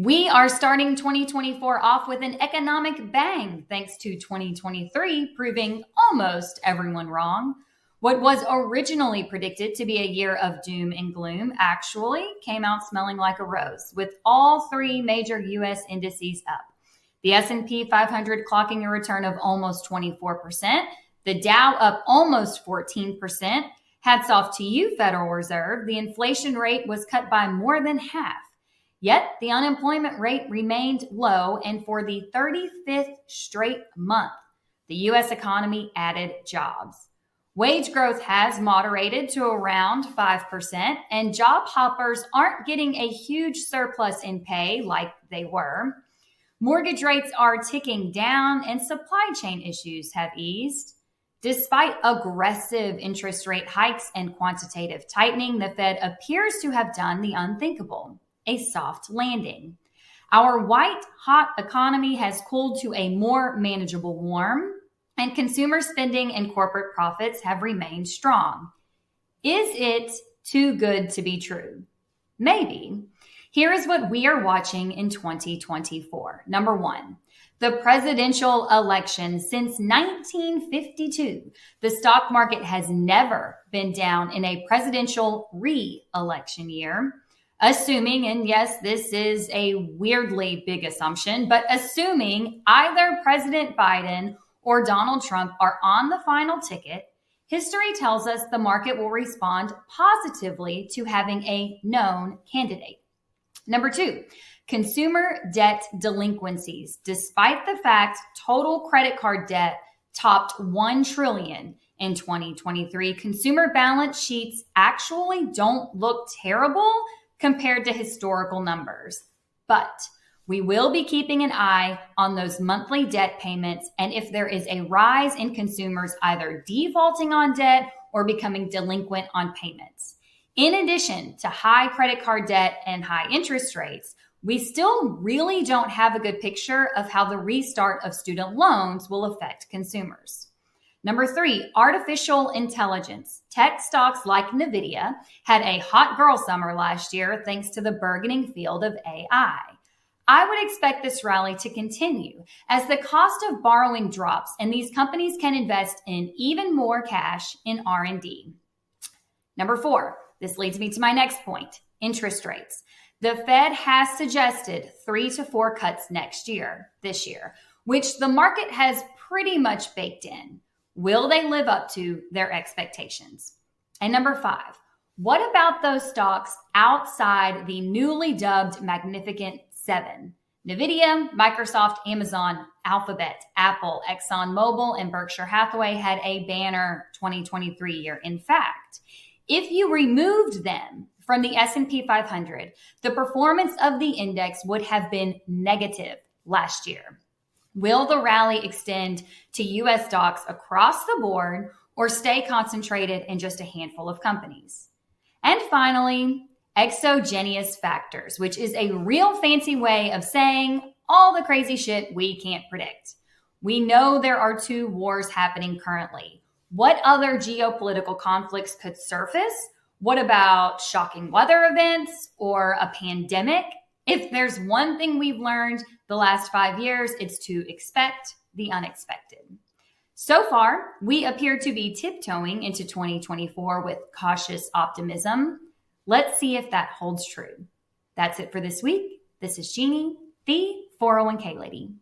We are starting 2024 off with an economic bang, thanks to 2023 proving almost everyone wrong. What was originally predicted to be a year of doom and gloom actually came out smelling like a rose, with all three major U.S. indices up. The S&P 500 clocking a return of almost 24%, the Dow up almost 14%. Hats off to you, Federal Reserve. The inflation rate was cut by more than half. Yet the unemployment rate remained low, and for the 35th straight month, the U.S. economy added jobs. Wage growth has moderated to around 5%, and job hoppers aren't getting a huge surplus in pay like they were. Mortgage rates are ticking down, and supply chain issues have eased. Despite aggressive interest rate hikes and quantitative tightening, the Fed appears to have done the unthinkable: a soft landing. Our white-hot economy has cooled to a more manageable warm, and consumer spending and corporate profits have remained strong. Is it too good to be true? Maybe. Here is what we are watching in 2024. Number one, the presidential election. Since 1952, the stock market has never been down in a presidential re-election year. Assuming, and yes, this is a weirdly big assumption, but assuming either President Biden or Donald Trump are on the final ticket, history tells us the market will respond positively to having a known candidate. Number two, consumer debt delinquencies. Despite the fact total credit card debt topped $1 trillion in 2023, consumer balance sheets actually don't look terrible compared to historical numbers. But we will be keeping an eye on those monthly debt payments, and if there is a rise in consumers either defaulting on debt or becoming delinquent on payments. In addition to high credit card debt and high interest rates, we still really don't have a good picture of how the restart of student loans will affect consumers. Number three, artificial intelligence. Tech stocks like NVIDIA had a hot girl summer last year thanks to the burgeoning field of AI. I would expect this rally to continue as the cost of borrowing drops and these companies can invest in even more cash in R&D. Number four, this leads me to my next point, interest rates. The Fed has suggested 3 to 4 cuts this year, which the market has pretty much baked in. Will they live up to their expectations? And number five, what about those stocks outside the newly dubbed Magnificent Seven? NVIDIA, Microsoft, Amazon, Alphabet, Apple, ExxonMobil, and Berkshire Hathaway had a banner 2023 year. In fact, if you removed them from the S&P 500, the performance of the index would have been negative last year. Will the rally extend to U.S. stocks across the board or stay concentrated in just a handful of companies? And finally, exogenous factors, which is a real fancy way of saying all the crazy shit we can't predict. We know there are 2 wars happening currently. What other geopolitical conflicts could surface? What about shocking weather events or a pandemic? If there's one thing we've learned the last 5 years, it's to expect the unexpected. So far, we appear to be tiptoeing into 2024 with cautious optimism. Let's see if that holds true. That's it for this week. This is Jeannie, the 401k lady.